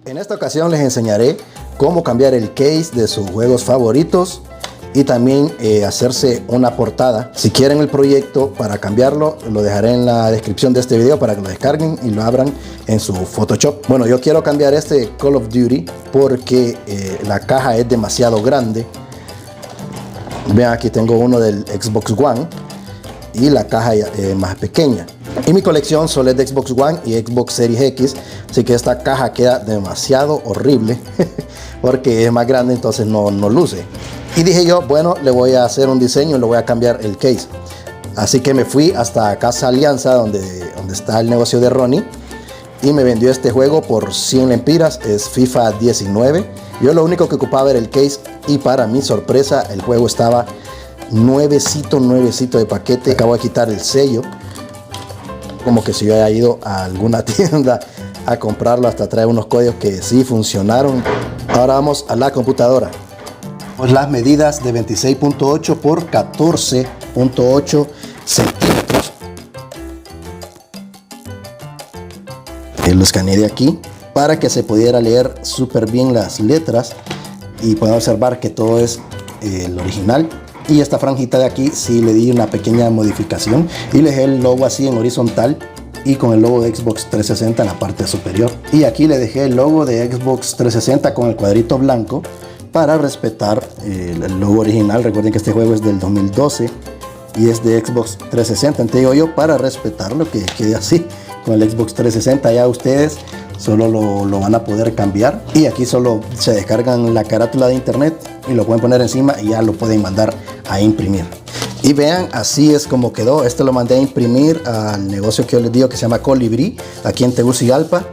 En esta ocasión les enseñaré cómo cambiar el case de sus juegos favoritos y también hacerse una portada. Si quieren el proyecto para cambiarlo, lo dejaré en la descripción de este video para que lo descarguen y lo abran en su Photoshop. Bueno, yo quiero cambiar este Call of Duty porque la caja es demasiado grande. Vean, aquí tengo uno del Xbox One y la caja es más pequeña. Y mi colección solo es de Xbox One y Xbox Series X, así que esta caja queda demasiado horrible porque es más grande, entonces no luce. Y dije yo, bueno, le voy a hacer un diseño y le voy a cambiar el case. Así que me fui hasta Casa Alianza, donde está el negocio de Ronnie, y me vendió este juego por 100 lempiras. Es FIFA 19. Yo lo único que ocupaba era el case y para mi sorpresa el juego estaba nuevecito de paquete. Acabo de quitar el sello, como que si yo haya ido a alguna tienda a comprarlo. Hasta trae unos códigos que sí funcionaron. Ahora vamos a la computadora. Las medidas de 26.8 por 14.8 centímetros. Lo escaneé de aquí para que se pudiera leer súper bien las letras y pueden observar que todo es el original. Y esta franjita de aquí sí le di una pequeña modificación y le dejé el logo así en horizontal y con el logo de Xbox 360 en la parte superior. Y aquí le dejé el logo de Xbox 360 con el cuadrito blanco para respetar el logo original. Recuerden que este juego es del 2012 y es de Xbox 360. Entonces digo yo, para respetarlo, que quede así con el Xbox 360. Ya ustedes solo lo van a poder cambiar y aquí solo se descargan la carátula de internet y lo pueden poner encima y ya lo pueden mandar a imprimir. Y vean, así es como quedó. Este lo mandé a imprimir al negocio que yo les digo que se llama Colibrí, aquí en Tegucigalpa.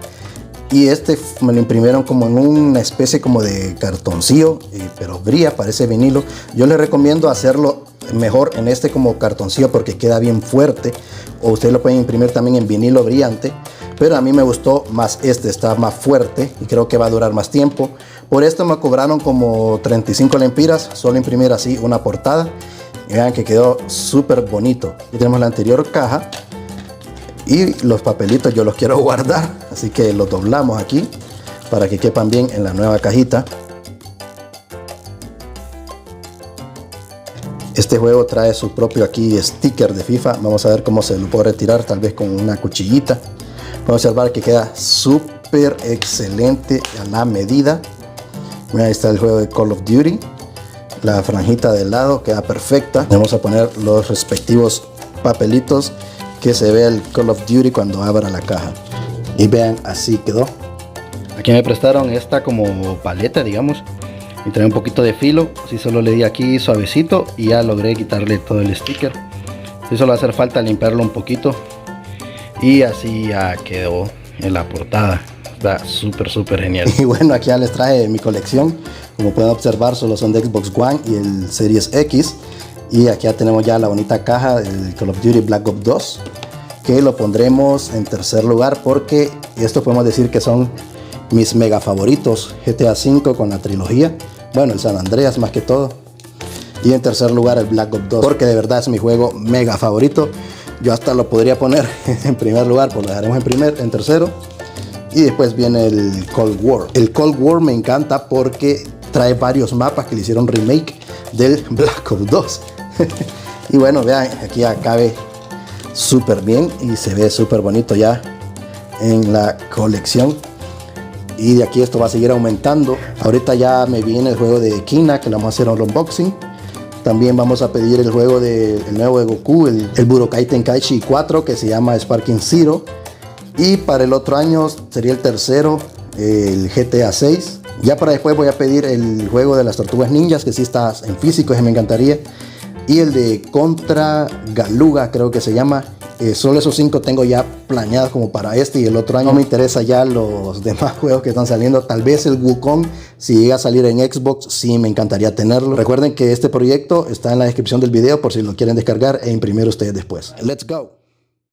Y este me lo imprimieron como en una especie como de cartoncillo, pero brilla, parece vinilo. Yo les recomiendo hacerlo mejor en este como cartoncillo porque queda bien fuerte, o ustedes lo pueden imprimir también en vinilo brillante, pero a mí me gustó más este, está más fuerte y creo que va a durar más tiempo. Por esto me cobraron como 35 lempiras, solo imprimir así una portada. Y vean que quedó súper bonito. Aquí tenemos la anterior caja y los papelitos yo los quiero guardar, así que los doblamos aquí para que quepan bien en la nueva cajita. Este juego trae su propio aquí sticker de FIFA. Vamos a ver cómo se lo puedo retirar, tal vez con una cuchillita. Vamos a observar que queda súper excelente a la medida. Mira, ahí está el juego de Call of Duty. La franjita del lado queda perfecta. Vamos a poner los respectivos papelitos que se vea el Call of Duty cuando abra la caja. Y vean, así quedó. Aquí me prestaron esta como paleta, digamos, y trae un poquito de filo. Así solo le di aquí suavecito y ya logré quitarle todo el sticker. Y solo va a hacer falta limpiarlo un poquito y así ya quedó en la portada. Está súper genial. Y bueno, aquí ya les traje mi colección. Como pueden observar, solo son de Xbox One y el Series X. Y aquí ya tenemos ya la bonita caja del Call of Duty Black Ops 2, que lo pondremos en tercer lugar porque esto podemos decir que son mis mega favoritos. GTA V con la trilogía, bueno, el San Andreas más que todo, y en tercer lugar el Black Ops 2 porque de verdad es mi juego mega favorito. Yo hasta lo podría poner en primer lugar, pues lo dejaremos en tercero, y después viene el Cold War. El Cold War me encanta porque trae varios mapas que le hicieron remake del Black Ops 2. Y bueno, vean, aquí ya cabe súper bien y se ve súper bonito ya en la colección. Y de aquí esto va a seguir aumentando. Ahorita ya me viene el juego de Kina, que le vamos a hacer un unboxing. También vamos a pedir el juego el nuevo de Goku, el Budokai Tenkaichi 4, que se llama Sparking Zero. Y para el otro año sería el tercero, el GTA 6. Ya para después voy a pedir el juego de las Tortugas Ninjas, que sí está en físico, ese me encantaría. Y el de Contra Galuga, creo que se llama. Solo esos 5 tengo ya planeados como para este y el otro año. No me interesa ya los demás juegos que están saliendo. Tal vez el Wukong, si llega a salir en Xbox, sí me encantaría tenerlo. Recuerden que este proyecto está en la descripción del video por si lo quieren descargar e imprimir ustedes después. Let's go.